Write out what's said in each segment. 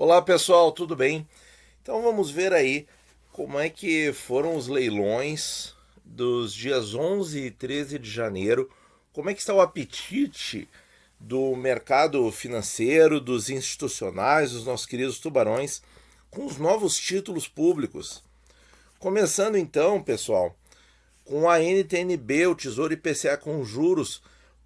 Olá pessoal, tudo bem? Então vamos ver aí como é que foram os leilões dos dias 11 e 13 de janeiro. Como é que está o apetite do mercado financeiro, dos institucionais, dos nossos queridos tubarões, com os novos títulos públicos. Começando então, pessoal, com a NTN-B, o Tesouro IPCA com juros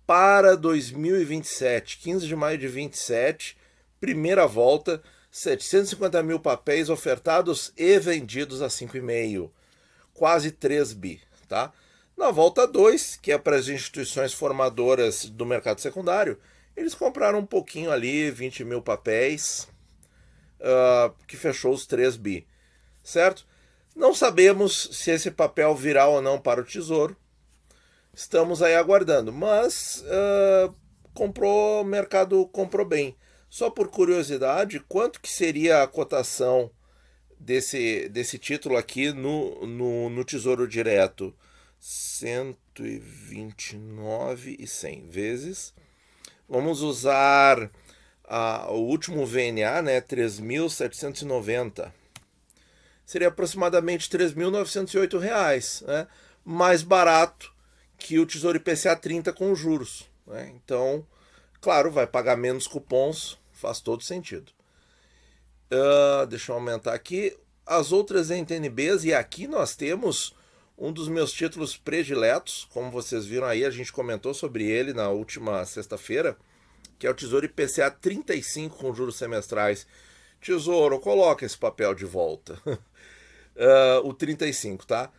para 2027, 15 de maio de 27, primeira volta, 750 mil papéis ofertados e vendidos a 5,5, quase 3 bi, tá? Na volta 2, que é para as instituições formadoras do mercado secundário, eles compraram um pouquinho ali, 20 mil papéis, que fechou os 3 bi, certo? Não sabemos se esse papel virá ou não para o Tesouro. Estamos aí aguardando, mas o mercado comprou bem. Só por curiosidade, quanto que seria a cotação desse título aqui no Tesouro Direto? 129,100 vezes. Vamos usar o último VNA, né? 3.790. Seria aproximadamente R$ 3.908, né? Mais barato que o Tesouro IPCA 30 com juros, né? Então, claro, vai pagar menos cupons, faz todo sentido. Deixa eu aumentar aqui. As outras NTNBs, e aqui nós temos um dos meus títulos prediletos, como vocês viram aí, a gente comentou sobre ele na última sexta-feira, que é o Tesouro IPCA 35 com juros semestrais. Tesouro, coloca esse papel de volta. O 35, tá?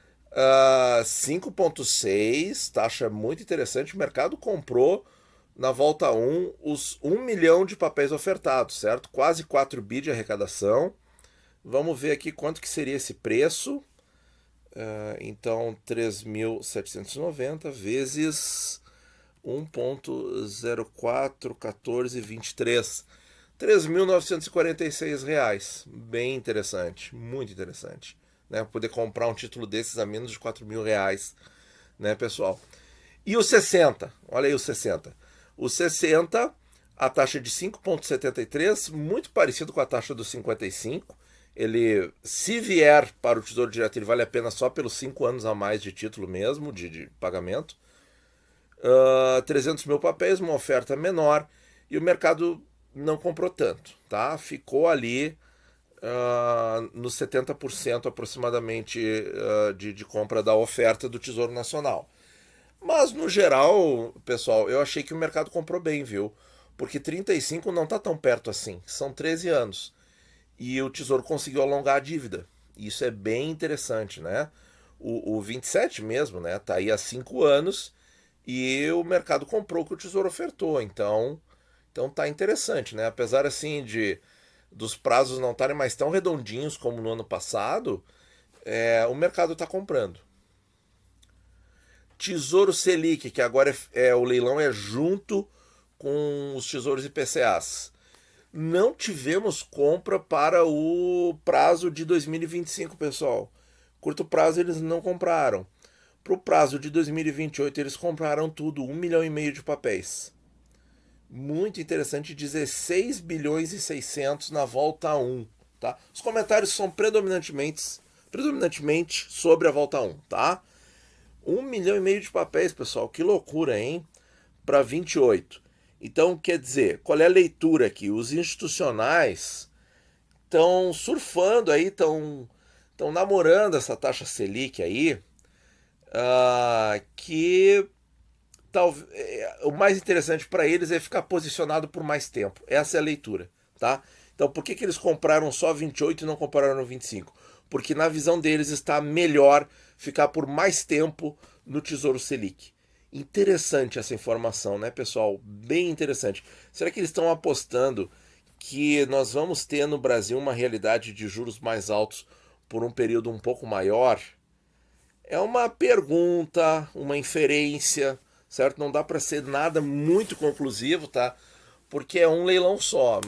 5,6, taxa muito interessante. O mercado comprou na volta 1 os 1 milhão de papéis ofertados, certo? Quase 4 bi de arrecadação. Vamos ver aqui quanto que seria esse preço. Então, 3.790 vezes 1,041423. R$ 3.946. Bem interessante, muito interessante. Né? Poder comprar um título desses a menos de R$ 4.000, né, pessoal? E o 60, olha aí o 60. O 60, a taxa de 5,73, muito parecido com a taxa do 55. Ele, se vier para o Tesouro Direto, ele vale a pena só pelos 5 anos a mais de título mesmo, de pagamento. 300 mil papéis, uma oferta menor, e o mercado não comprou tanto, tá? Ficou ali nos 70% aproximadamente de compra da oferta do Tesouro Nacional. Mas, no geral, pessoal, eu achei que o mercado comprou bem, viu? Porque 35 não está tão perto assim. São 13 anos. E o Tesouro conseguiu alongar a dívida. Isso é bem interessante, né? O 27 mesmo, né? Tá aí há 5 anos e o mercado comprou o que o Tesouro ofertou. Então tá interessante, né? Apesar assim dos prazos não estarem mais tão redondinhos como no ano passado, o mercado está comprando. Tesouro Selic, que agora o leilão é junto com os tesouros IPCAs. Não tivemos compra para o prazo de 2025, pessoal. Curto prazo eles não compraram. Para o prazo de 2028 eles compraram tudo, 1,5 milhão de papéis. Muito interessante, 16 bilhões e 600 na volta 1. Tá? Os comentários são predominantemente sobre a volta 1, tá? 1,5 milhão de papéis, pessoal. Que loucura, hein? Para 28. Então, quer dizer, qual é a leitura aqui? Os institucionais estão surfando aí, estão namorando essa taxa Selic aí, que o mais interessante para eles é ficar posicionado por mais tempo. Essa é a leitura, tá? Então, por que eles compraram só 28 e não compraram 25? Porque na visão deles está melhor ficar por mais tempo no Tesouro Selic. Interessante essa informação, né, pessoal? Bem interessante. Será que eles estão apostando que nós vamos ter no Brasil uma realidade de juros mais altos por um período um pouco maior? É uma pergunta, uma inferência, certo? Não dá para ser nada muito conclusivo, tá? Porque é um leilão só,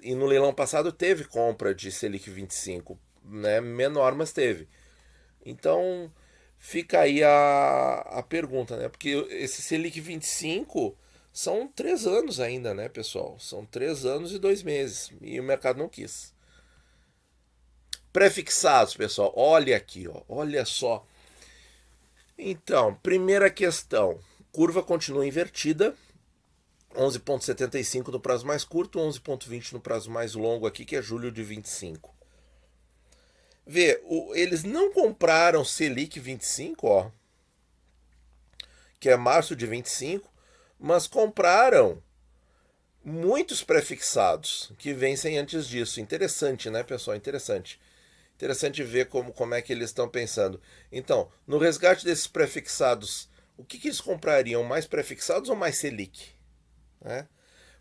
e no leilão passado teve compra de Selic 25, né? Menor, mas teve. Então, fica aí a pergunta, né? Porque esse Selic 25 São 3 anos ainda, né, pessoal? São 3 anos e 2 meses. E o mercado não quis. Prefixados, pessoal. Olha aqui, ó. Olha só. Então, primeira questão. Curva continua invertida. 11,75 no prazo mais curto, 11,20 no prazo mais longo aqui, que é julho de 25. Vê, eles não compraram Selic 25, ó, que é março de 25, mas compraram muitos prefixados que vencem antes disso. Interessante, né, pessoal? Interessante. Interessante ver como é que eles estão pensando. Então, no resgate desses prefixados, o que eles comprariam? Mais prefixados ou mais Selic? Né?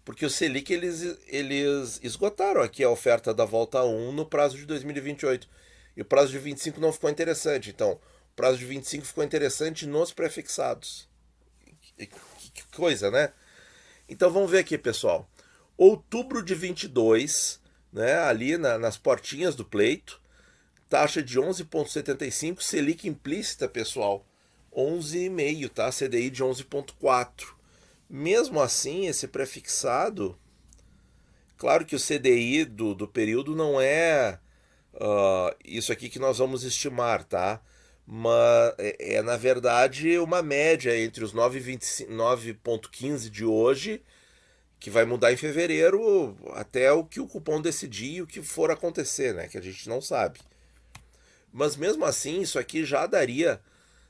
Porque o Selic eles esgotaram aqui a oferta da volta 1 no prazo de 2028. E o prazo de 25 não ficou interessante. Então, o prazo de 25 ficou interessante nos prefixados. Que coisa, né? Então vamos ver aqui, pessoal. Outubro de 22, né, ali nas portinhas do pleito, taxa de 11,75, Selic implícita, pessoal, 11,5, tá? CDI de 11,4. Mesmo assim, esse prefixado, claro que o CDI do período não é isso aqui que nós vamos estimar, tá? Mas na verdade uma média entre os 9,15 de hoje, que vai mudar em fevereiro, até o que o cupom decidir e o que for acontecer, né? Que a gente não sabe. Mas mesmo assim, isso aqui já daria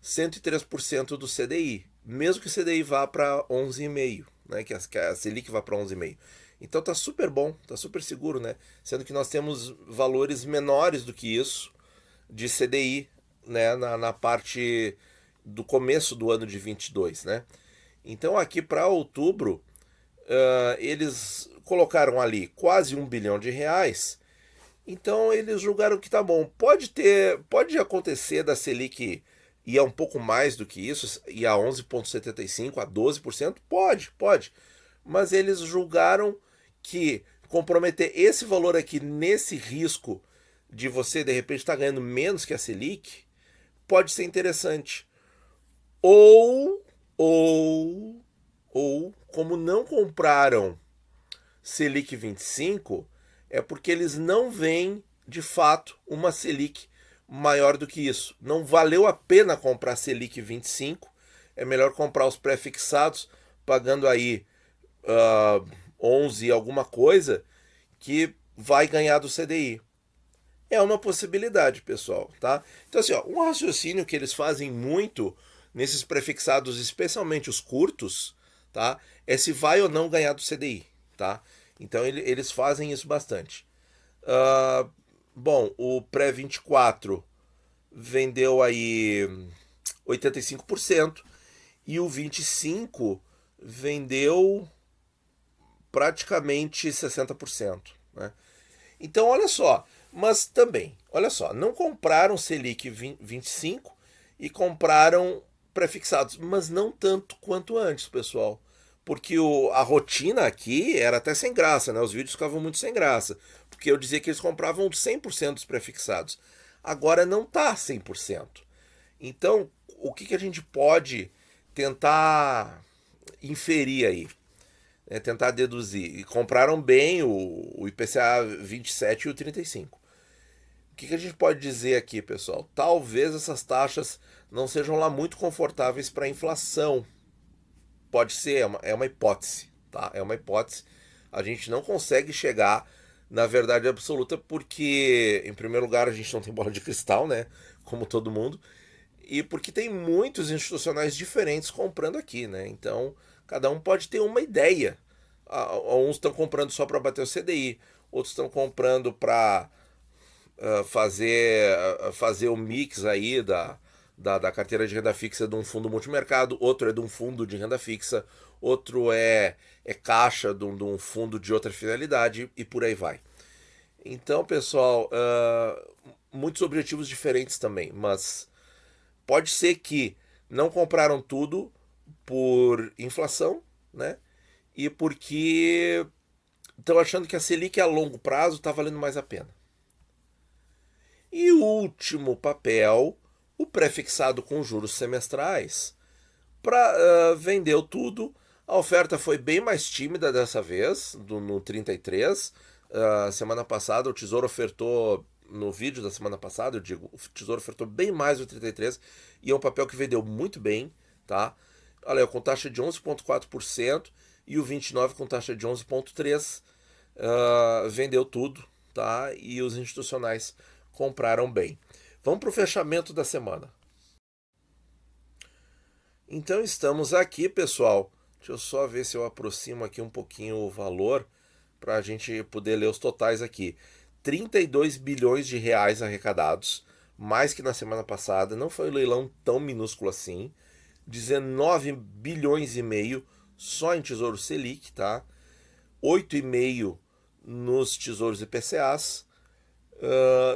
103% do CDI, mesmo que o CDI vá para 11,5, né? Que a Selic vá para 11,5. Então tá super bom, tá super seguro, né? Sendo que nós temos valores menores do que isso de CDI, né? Na parte do começo do ano de 22, né? Então aqui para outubro, eles colocaram ali quase R$ 1 bilhão. Então eles julgaram que tá bom. Pode acontecer da Selic ir a um pouco mais do que isso, ir a 11,75, a 12%? Pode. Mas eles julgaram que comprometer esse valor aqui nesse risco de você de repente estar ganhando menos que a Selic pode ser interessante. Ou, como não compraram Selic 25, é porque eles não veem de fato uma Selic maior do que isso. Não valeu a pena comprar Selic 25, é melhor comprar os pré-fixados, pagando aí 11 alguma coisa, que vai ganhar do CDI. É uma possibilidade, pessoal, tá? Então assim, ó, um raciocínio que eles fazem muito nesses prefixados, especialmente os curtos, tá? É se vai ou não ganhar do CDI, tá? Então eles fazem isso bastante. Bom, o pré-24 vendeu aí 85% e o 25 vendeu praticamente 60%, né? Então olha só, mas também, olha só, não compraram Selic 25 e compraram prefixados, mas não tanto quanto antes, pessoal. Porque a rotina aqui era até sem graça, né? Os vídeos ficavam muito sem graça. Porque eu dizia que eles compravam 100% dos prefixados. Agora não tá 100%. Então, o que a gente pode tentar inferir aí? Tentar deduzir. E compraram bem o IPCA 27 e o 35. O que a gente pode dizer aqui, pessoal? Talvez essas taxas não sejam lá muito confortáveis para a inflação. Pode ser, é uma hipótese, tá? É uma hipótese. A gente não consegue chegar na verdade absoluta porque, em primeiro lugar, a gente não tem bola de cristal, né? Como todo mundo. E porque tem muitos institucionais diferentes comprando aqui, né? Então, cada um pode ter uma ideia. Uns estão comprando só para bater o CDI, outros estão comprando para fazer o mix aí da carteira de renda fixa de um fundo multimercado, outro é de um fundo de renda fixa, outro é caixa de um fundo de outra finalidade e por aí vai. Então, pessoal, muitos objetivos diferentes também, mas pode ser que não compraram tudo por inflação, né? E porque estão achando que a Selic a longo prazo está valendo mais a pena. E o último papel, o prefixado com juros semestrais, vendeu tudo A oferta foi bem mais tímida dessa vez, no 33. Semana passada o Tesouro ofertou, no vídeo da semana passada, eu digo, o Tesouro ofertou bem mais do 33 e é um papel que vendeu muito bem, tá? Olha, com taxa de 11,4% e o 29 com taxa de 11,3%. Vendeu tudo, tá? E os institucionais compraram bem. Vamos para o fechamento da semana. Então estamos aqui, pessoal. Deixa eu só ver se eu aproximo aqui um pouquinho o valor para a gente poder ler os totais aqui. 32 bilhões de reais arrecadados, mais que na semana passada. Não foi um leilão tão minúsculo assim. 19 bilhões e meio só em Tesouro Selic, tá? 8,5 nos Tesouros IPCAs,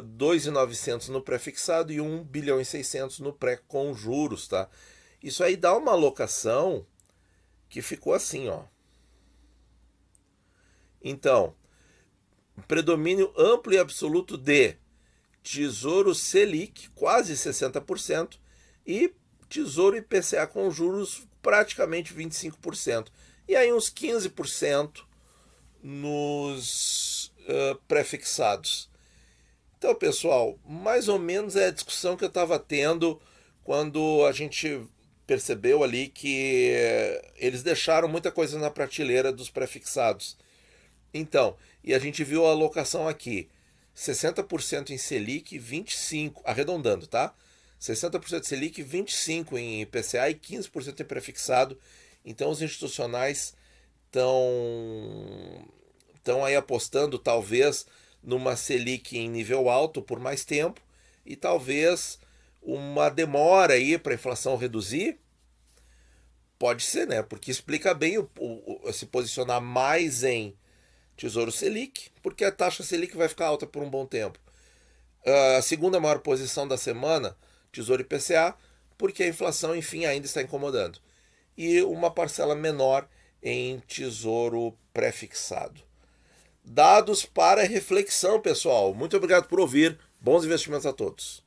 2,900 no pré-fixado e 1 bilhão e 600 no pré com juros, tá? Isso aí dá uma alocação que ficou assim, ó. Então, predomínio amplo e absoluto de Tesouro Selic, quase 60%, e Tesouro IPCA com juros, praticamente 25%. E aí uns 15% nos pré-fixados. Então, pessoal, mais ou menos é a discussão que eu estava tendo quando a gente percebeu ali que eles deixaram muita coisa na prateleira dos pré-fixados. Então, e a gente viu a alocação aqui, 60% em Selic, 25%, arredondando, tá? 60% Selic, 25% em IPCA e 15% em pré-fixado. Então, os institucionais estão aí apostando, talvez, numa Selic em nível alto por mais tempo e talvez uma demora aí para a inflação reduzir. Pode ser, né? Porque explica bem se posicionar mais em Tesouro Selic, porque a taxa Selic vai ficar alta por um bom tempo. A segunda maior posição da semana, Tesouro IPCA, porque a inflação, enfim, ainda está incomodando. E uma parcela menor em Tesouro pré-fixado. Dados para reflexão, pessoal. Muito obrigado por ouvir. Bons investimentos a todos.